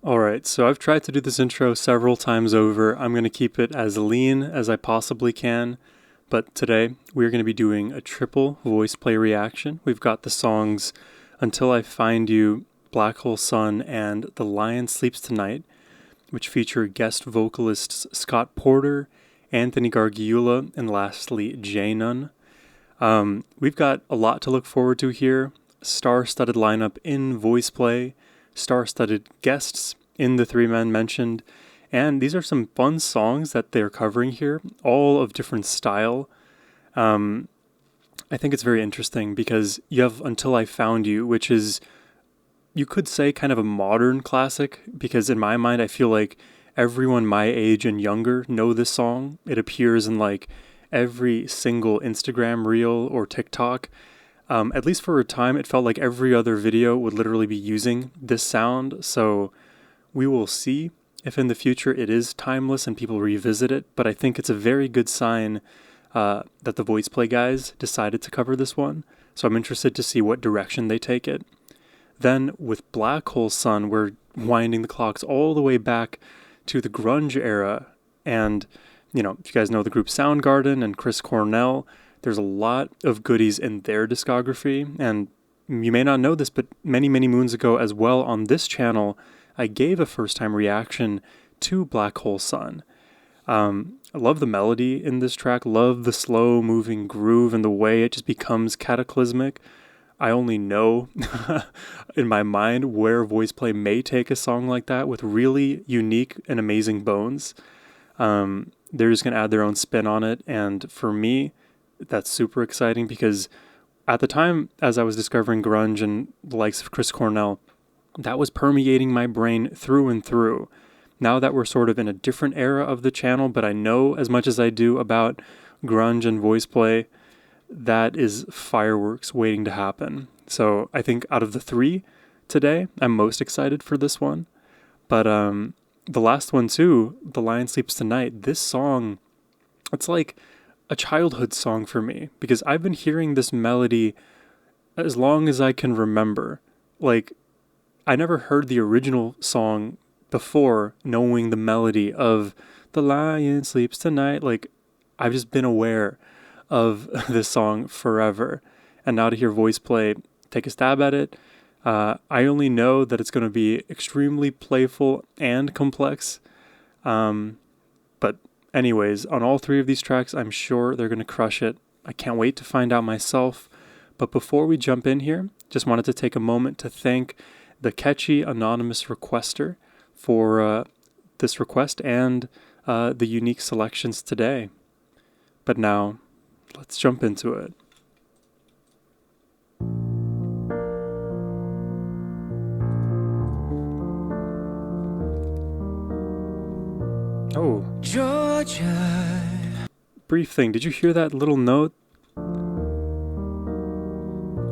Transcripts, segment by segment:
Alright, so I've tried to do this intro several times over. I'm going to keep it as lean as I possibly can, but today we're going to be doing a triple voice play reaction. We've got the songs Until I Find You, Black Hole Sun, and The Lion Sleeps Tonight, which feature guest vocalists Scott Porter, Anthony Gargiulo, and lastly Jay Nunn. We've got a lot to look forward to here. Star-studded lineup in VoicePlay, star-studded guests in the three men mentioned, and these are some fun songs that they're covering here, all of different style. I think it's very interesting because you have Until I Found You, which is, you could say, kind of a modern classic, because in my mind I feel like everyone my age and younger know this song. It appears in like every single Instagram reel or TikTok. At least for a time, it felt like every other video would literally be using this sound, so we will see if in the future it is timeless and people revisit it, but I think it's a very good sign that the VoicePlay guys decided to cover this one, so I'm interested to see what direction they take it. Then with Black Hole Sun, we're winding the clocks all the way back to the grunge era, and, you know, if you guys know the group Soundgarden and Chris Cornell, there's a lot of goodies in their discography, and you may not know this, but many, many moons ago as well on this channel, I gave a first-time reaction to Black Hole Sun. I love the melody in this track, love the slow-moving groove and the way it just becomes cataclysmic. I only know in my mind where VoicePlay may take a song like that with really unique and amazing bones. They're just going to add their own spin on it, and for me, that's super exciting because at the time, as I was discovering grunge and the likes of Chris Cornell, that was permeating my brain through and through. Now that we're sort of in a different era of the channel, but I know as much as I do about grunge and VoicePlay, that is fireworks waiting to happen. So I think out of the three today, I'm most excited for this one. But the last one too, The Lion Sleeps Tonight, this song, it's like a childhood song for me because I've been hearing this melody as long as I can remember. Like, I never heard the original song before knowing the melody of The Lion Sleeps Tonight. Like, I've just been aware of this song forever. And now to hear VoicePlay take a stab at it, I only know that it's going to be extremely playful and complex. But anyways, on all three of these tracks, I'm sure they're going to crush it. I can't wait to find out myself. But before we jump in here, just wanted to take a moment to thank the catchy anonymous requester for this request and the unique selections today. But now, let's jump into it. Oh, Georgia. Brief thing, did you hear that little note?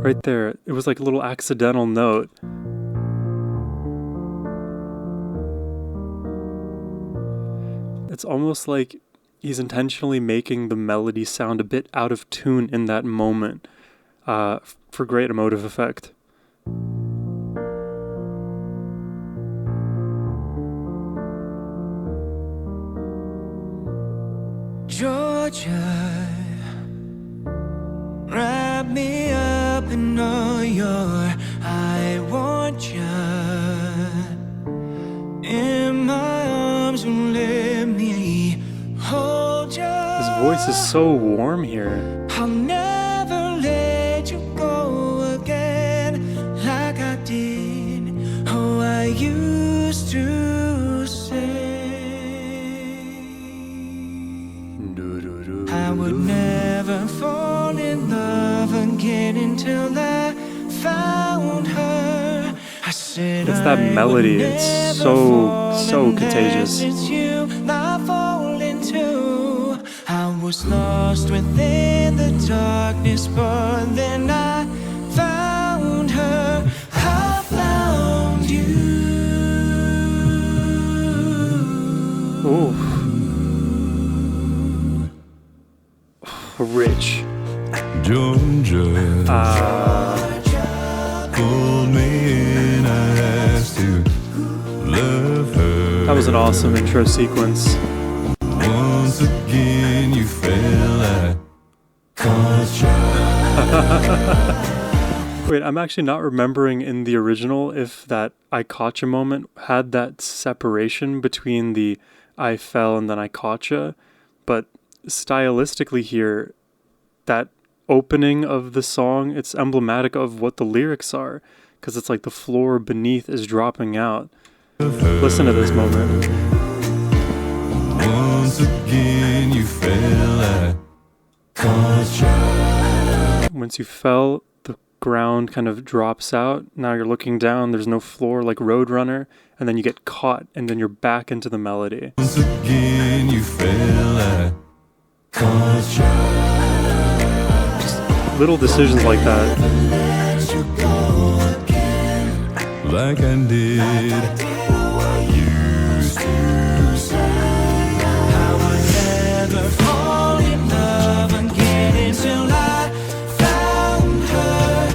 Right there, it was like a little accidental note. It's almost like he's intentionally making the melody sound a bit out of tune in that moment, for great emotive effect. Georgia, wrap me up in all your I want you in my arms and let me hold you. His voice is so warm here. I'll never let you go again like I did. Oh, I used to say I would never fall in love again until I found her. I said it's that melody, it's so contagious. It's you I fall into. I was lost within the darkness, but then I found her. I found you. Ooh. Rich. Georgia, pulled me in, I asked you, love That was an awesome intro sequence. Once again you fell I caught you. Wait, I'm actually not remembering in the original if that I caught you moment had that separation between the I fell and then I caught you, but stylistically here, that opening of the song, it's emblematic of what the lyrics are, because it's like the floor beneath is dropping out. Listen to this moment. Once again you fell I caught you. Once you fell, the ground kind of drops out. Now you're looking down, there's no floor like Roadrunner, and then you get caught, and then you're back into the melody. Once again you fell I caught you. Just little decisions like that. Like I did. Used to say I would never fall in love again until I found her.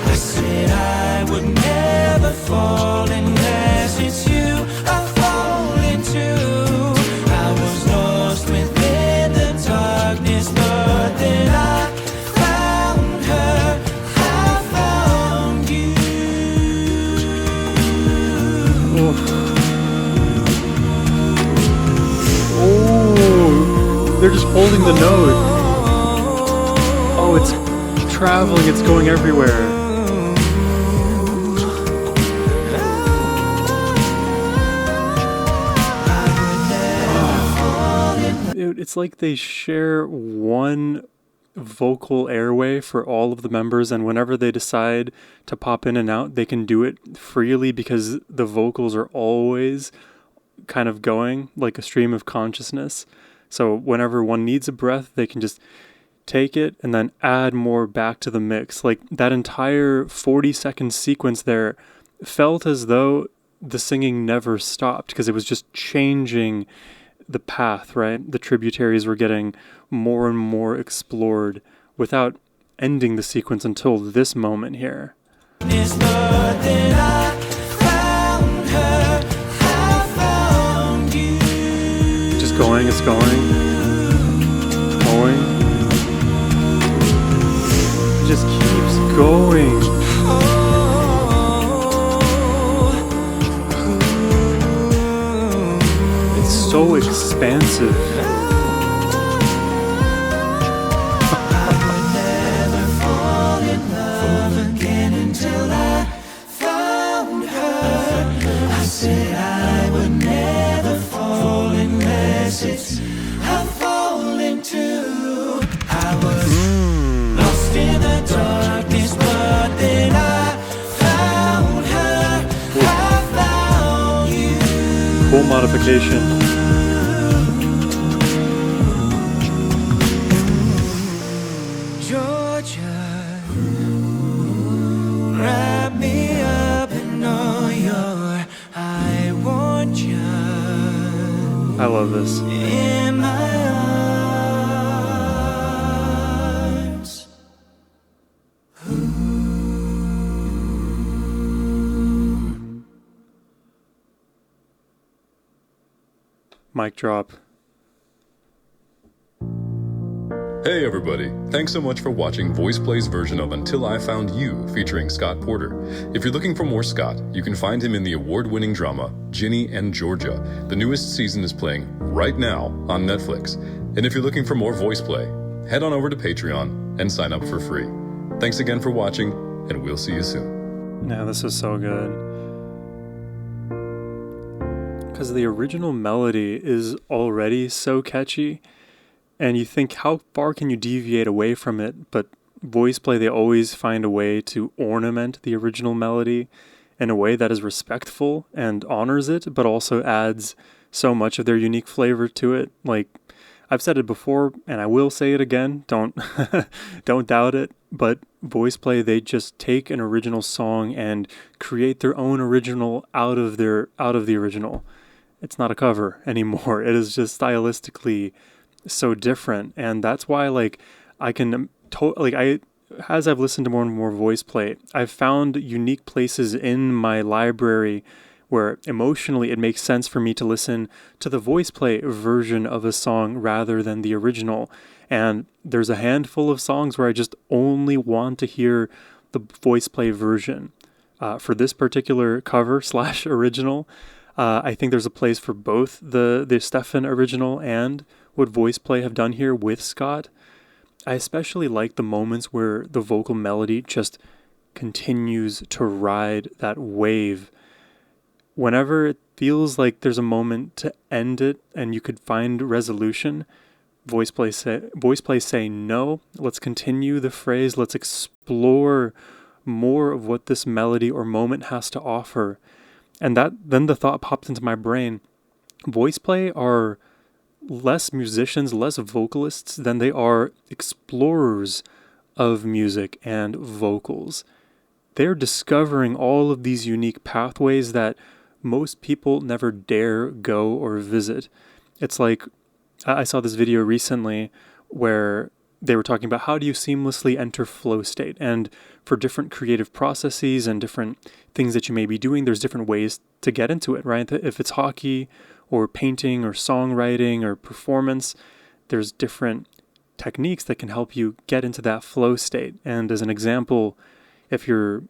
I said I would never fall unless it's you I fall into. I was lost within the darkness, but then I found her. I found you. Oh, they're just holding the note. Oh, it's traveling, it's going everywhere. Dude, it's like they share one vocal airway for all of the members, and whenever they decide to pop in and out, they can do it freely because the vocals are always kind of going like a stream of consciousness. So whenever one needs a breath, they can just take it and then add more back to the mix. Like that entire 40-second sequence there felt as though the singing never stopped because it was just changing the path, right? The tributaries were getting more and more explored without ending the sequence until this moment here. But then I found her. I found you. Just going, it's going. Going. It just keeps going. It's so expansive. Cool modification. Georgia, wrap me up in all your I want you I love this. in my arms. Mic drop. Hey everybody, thanks so much for watching VoicePlay's version of Until I Found You featuring Scott Porter. If you're looking for more Scott, you can find him in the award-winning drama Ginny and Georgia. The newest season is playing right now on Netflix. And if you're looking for more VoicePlay, head on over to Patreon and sign up for free. Thanks again for watching, and we'll see you soon. Yeah, this is so good. Because the original melody is already so catchy, and you think, how far can you deviate away from it? But VoicePlay, they always find a way to ornament the original melody in a way that is respectful and honors it, but also adds so much of their unique flavor to it. Like, I've said it before, and I will say it again, don't don't doubt it, but VoicePlay, they just take an original song and create their own original out of the original. It's not a cover anymore. It is just stylistically so different, and that's why, like, I can as I've listened to more and more VoicePlay, I've found unique places in my library where emotionally it makes sense for me to listen to the VoicePlay version of a song rather than the original. And there's a handful of songs where I just only want to hear the VoicePlay version. For this particular cover / original, I think there's a place for both the Stefan original and what VoicePlay have done here with Scott. I especially like the moments where the vocal melody just continues to ride that wave. Whenever it feels like there's a moment to end it and you could find resolution, VoicePlay say no, let's continue the phrase, let's explore more of what this melody or moment has to offer. And then the thought popped into my brain, VoicePlay are less musicians, less vocalists than they are explorers of music and vocals. They're discovering all of these unique pathways that most people never dare go or visit. It's like, I saw this video recently where they were talking about how do you seamlessly enter flow state. And for different creative processes and different things that you may be doing, there's different ways to get into it, right? If it's hockey or painting or songwriting or performance, there's different techniques that can help you get into that flow state. And as an example, if you're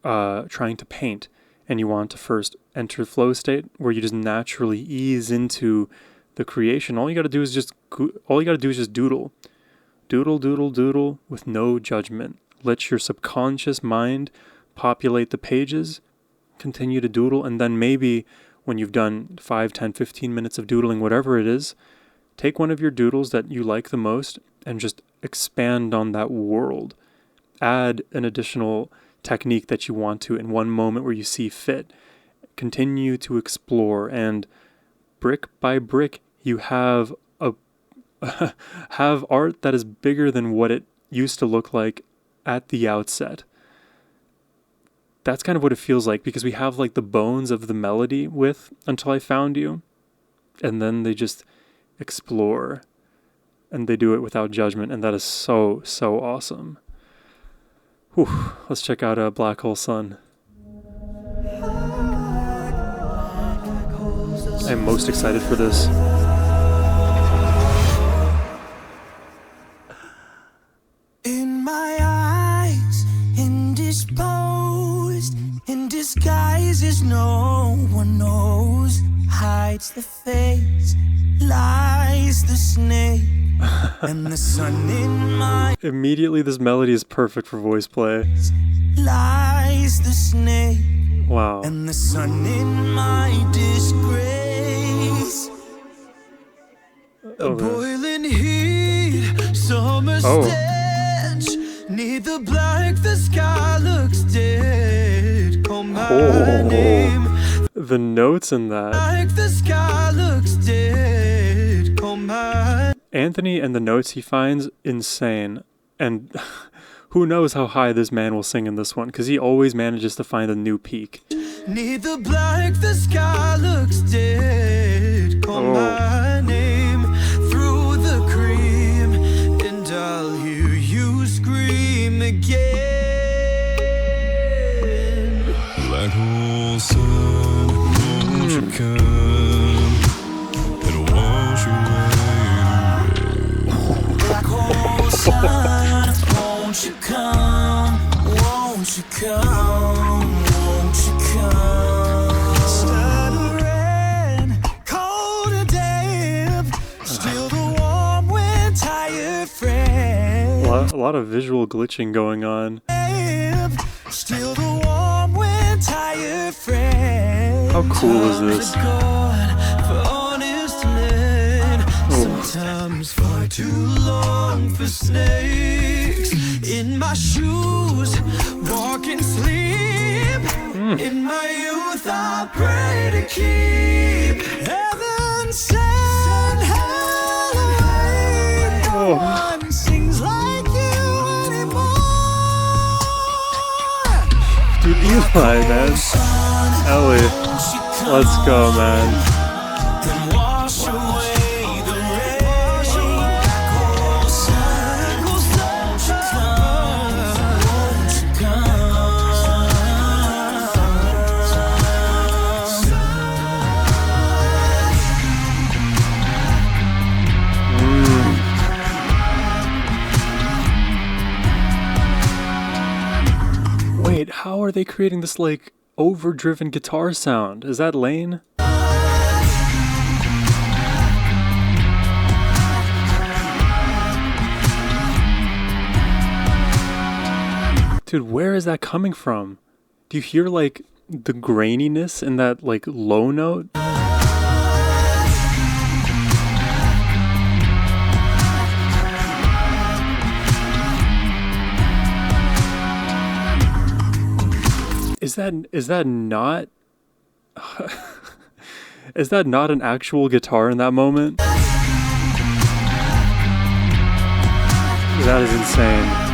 trying to paint and you want to first enter flow state where you just naturally ease into the creation, all you got to do is just doodle. Doodle, doodle, doodle with no judgment. Let your subconscious mind populate the pages, continue to doodle, and then maybe when you've done 5, 10, 15 minutes of doodling, whatever it is, take one of your doodles that you like the most and just expand on that world. Add an additional technique that you want to in one moment where you see fit. Continue to explore, and brick by brick, you have have art that is bigger than what it used to look like at the outset. That's kind of what it feels like, because we have like the bones of the melody with Until I Found You, and then they just explore, and they do it without judgment, and that is so, so awesome. Whew. Let's check out Black Hole Sun. I'm most excited for this. In my eyes, indisposed, in disguises no one knows, hides the face, lies the snake, and the sun in my Immediately, this melody is perfect for VoicePlay. lies the snake, Wow. and the sun in my disgrace. A boiling heat, summer stench, need the black, the sky looks dead. Call my name, The notes in that. like the sky looks dead. Call my Anthony and the notes he finds, insane. And who knows how high this man will sing in this one, because he always manages to find a new peak. need the black, the sky looks dead. Call my name through the cream, and I'll hear you scream again. Black hole sun, won't you come and wash away the rain? Black hole sun, won't you come? Won't you come? Won't you come? Stuttering, cold and damp, still the warm wind, tired friend. A lot of visual glitching going on. Still the warm wind, tired friend. How cool is this? Gone for honest men. Sometimes far too long for snakes. In my shoes, walk and sleep. In my youth, I pray to keep heaven sent Halloween. No one sings like you anymore. Dude, Eli, man. Ellie. Let's go, man. Then wash away the rain. Cold sun, won't you come? Won't you come? are they creating this like overdriven guitar sound? Is that Lane? Dude, where is that coming from? Do you hear like the graininess in that like low note? Is that not is that not an actual guitar in that moment? That is insane.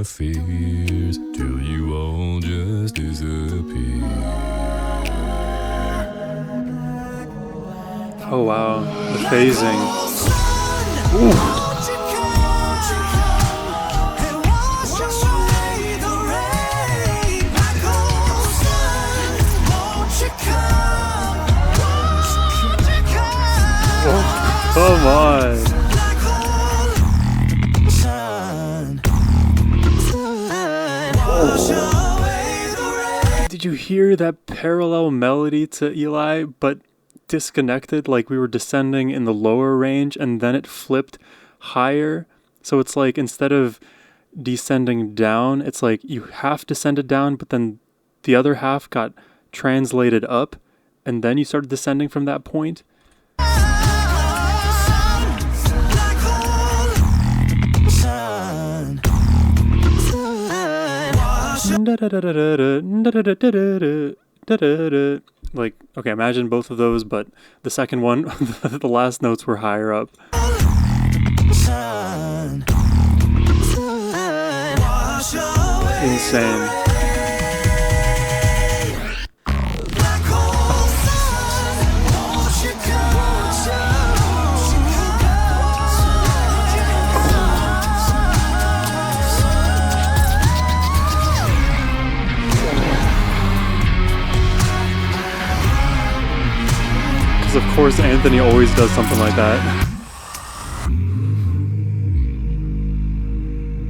Fears till you all just disappear. Oh wow, the phasing. Ooh. Oh, come on. Did you hear that parallel melody to Eli, but disconnected? Like we were descending in the lower range and then it flipped higher. So it's like instead of descending down, it's like you half descended down, but then the other half got translated up, and then you started descending from that point. Like, okay, imagine both of those, but the second one, the last notes were higher up. Insane. Of course, Anthony always does something like that.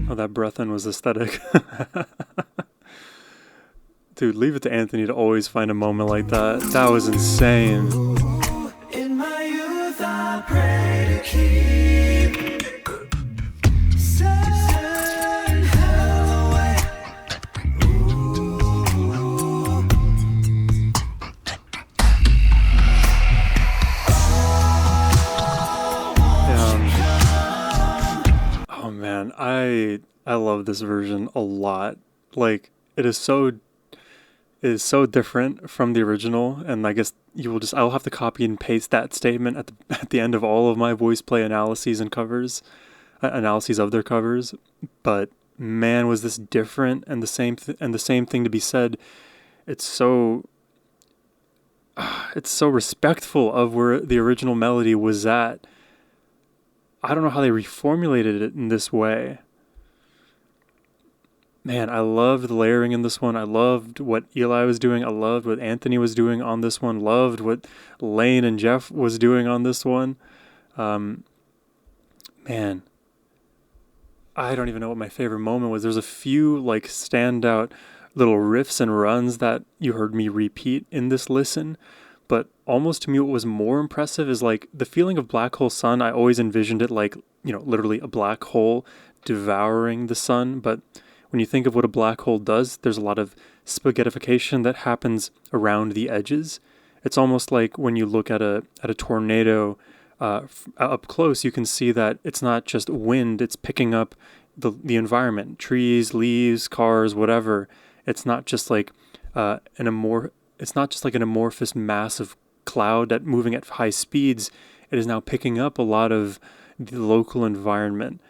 Oh, that breath in was aesthetic. Dude, leave it to Anthony to always find a moment like that. That was insane. In my youth, I pray to keep send hell away. Oh man, I love this version a lot. Like it is so different from the original, and I guess I'll have to copy and paste that statement at the end of all of my VoicePlay analyses and covers, analyses of their covers. But man, was this different, and the same thing to be said. It's so respectful of where the original melody was at. I don't know how they reformulated it in this way. Man, I loved the layering in this one. I loved what Eli was doing. I loved what Anthony was doing on this one. Loved what Lane and Jeff was doing on this one. Man, I don't even know what my favorite moment was. There's a few like standout little riffs and runs that you heard me repeat in this listen. But almost to me, what was more impressive is like the feeling of Black Hole Sun. I always envisioned it like, literally a black hole devouring the sun. But when you think of what a black hole does, there's a lot of spaghettification that happens around the edges. It's almost like when you look at a tornado up close, you can see that it's not just wind, it's picking up the environment, trees, leaves, cars, whatever. It's not just like an amorphous mass of cloud that moving at high speeds. It is now picking up a lot of the local environment.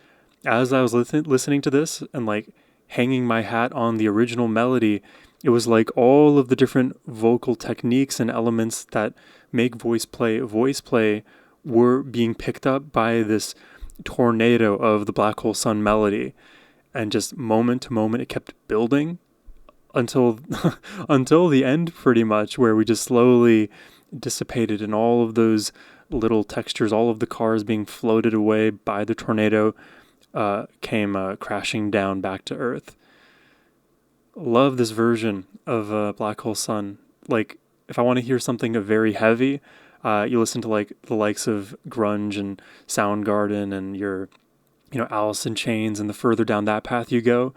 As I was listening to this and like hanging my hat on the original melody, it was like all of the different vocal techniques and elements that make VoicePlay were being picked up by this tornado of the Black Hole Sun melody. And just moment to moment, it kept building until until the end, pretty much, where we just slowly dissipated in all of those little textures, all of the cars being floated away by the tornado came crashing down back to Earth. Love this version of Black Hole Sun. Like, if I want to hear something very heavy, you listen to like the likes of grunge and Soundgarden and your, Alice in Chains, and the further down that path you go,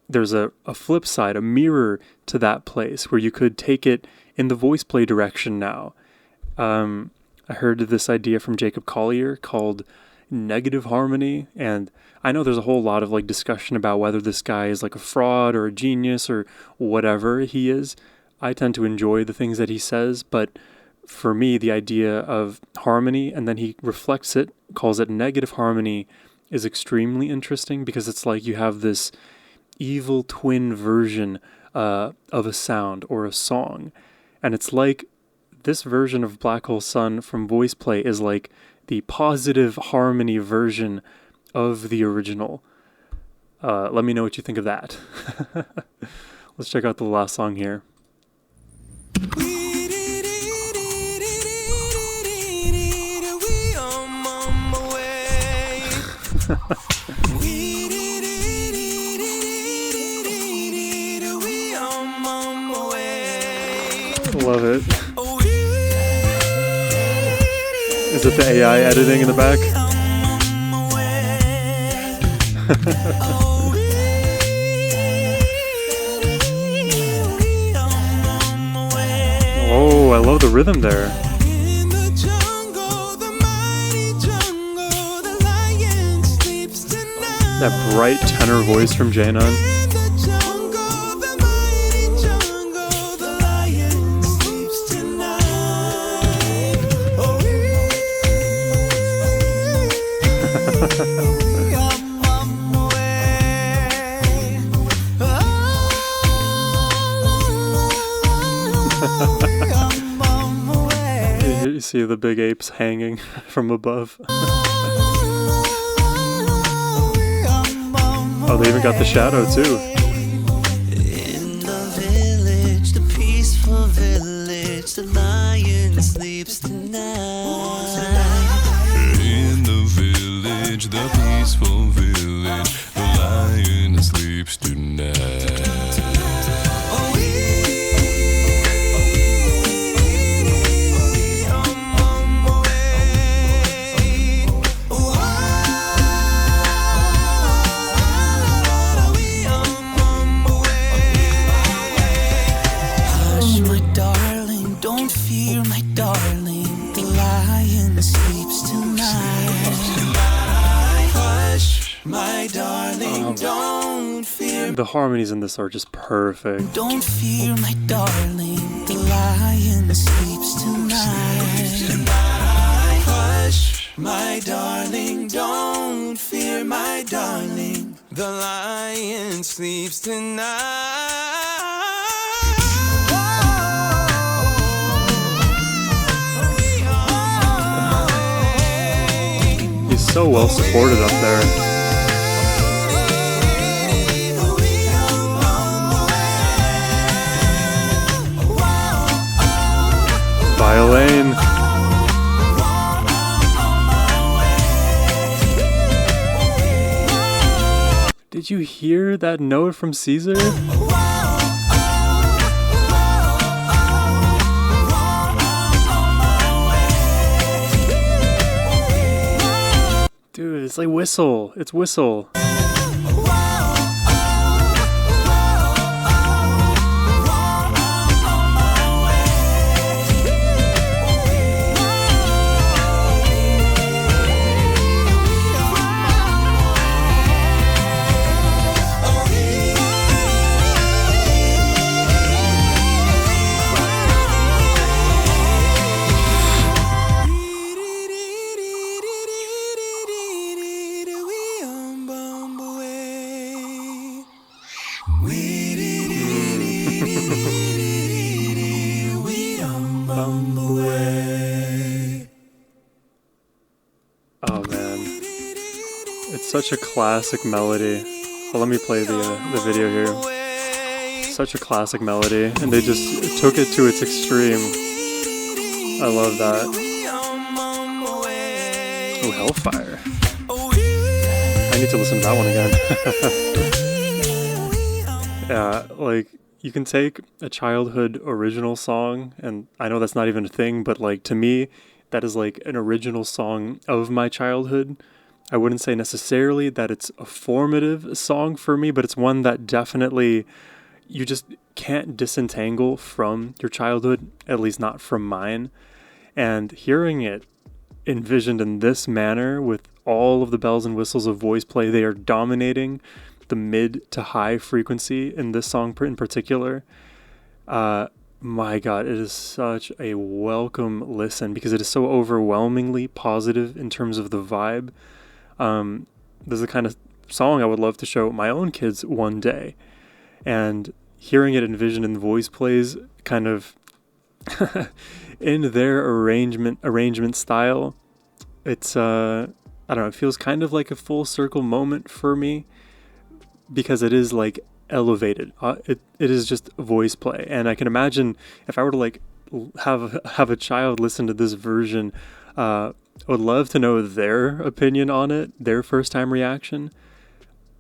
there's a flip side, a mirror to that place where you could take it in the VoicePlay direction now. I heard this idea from Jacob Collier called negative harmony, and I know there's a whole lot of like discussion about whether this guy is like a fraud or a genius or whatever he is. I tend to enjoy the things that he says, but for me, the idea of harmony, and then he reflects it, calls it negative harmony, is extremely interesting, because it's like you have this evil twin version of a sound or a song. And it's like this version of Black Hole Sun from VoicePlay is like the positive harmony version of the original. Let me know what you think of that. Let's check out the last song here. Love it. Is it the AI editing in the back? Oh, I love the rhythm there. That bright tenor voice from Janon. You see the big apes hanging from above. Oh, they even got the shadow too. In the village, the peaceful village, the lion sleeps tonight. In the village, the peaceful village, the lion sleeps tonight. The harmonies in this are just perfect. Don't fear, my darling, the lion sleeps tonight. Hush, my darling, don't fear, my darling, the lion sleeps tonight. He's so well supported up there. Violin. Did you hear that note from Caesar? Dude, it's like whistle. It's whistle. Oh man, it's such a classic melody. Well, let me play the video here. Such a classic melody, and they just took it to its extreme. I love that. Oh, Hellfire. I need to listen to that one again. Yeah, like, you can take a childhood original song, and I know that's not even a thing, but like, to me, that is like an original song of my childhood. I wouldn't say necessarily that it's a formative song for me, but it's one that definitely you just can't disentangle from your childhood, at least not from mine. And hearing it envisioned in this manner with all of the bells and whistles of VoicePlay, they are dominating the mid to high frequency in this song in particular. My God, it is such a welcome listen because it is so overwhelmingly positive in terms of the vibe. This is the kind of song I would love to show my own kids one day. And hearing it envisioned in VoicePlay's kind of in their arrangement style, it's I don't know, it feels kind of like a full circle moment for me because it is like elevated. It is just VoicePlay, and I can imagine if I were to like have a child listen to this version, I would love to know their opinion on it, their first time reaction.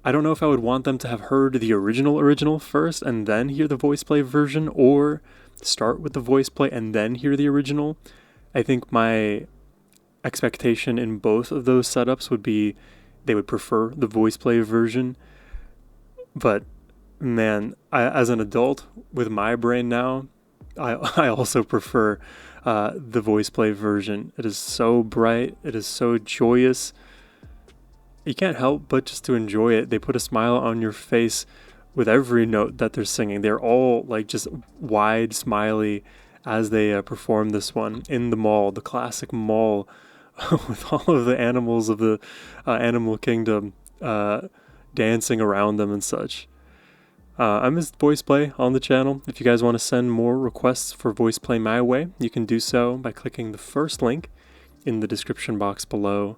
I don't know if I would want them to have heard the original first and then hear the VoicePlay version, or start with the VoicePlay and then hear the original. I think my expectation in both of those setups would be they would prefer the VoicePlay version. But man, as an adult with my brain now, I also prefer the VoicePlay version. It is so bright. It is so joyous. You can't help but just to enjoy it. They put a smile on your face with every note that they're singing. They're all like just wide, smiley as they perform this one in the mall, the classic mall, with all of the animals of the animal kingdom dancing around them and such. I missed VoicePlay on the channel. If you guys want to send more requests for VoicePlay my way, you can do so by clicking the first link in the description box below.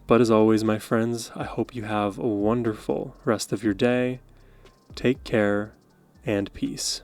But as always, my friends, I hope you have a wonderful rest of your day. Take care and peace.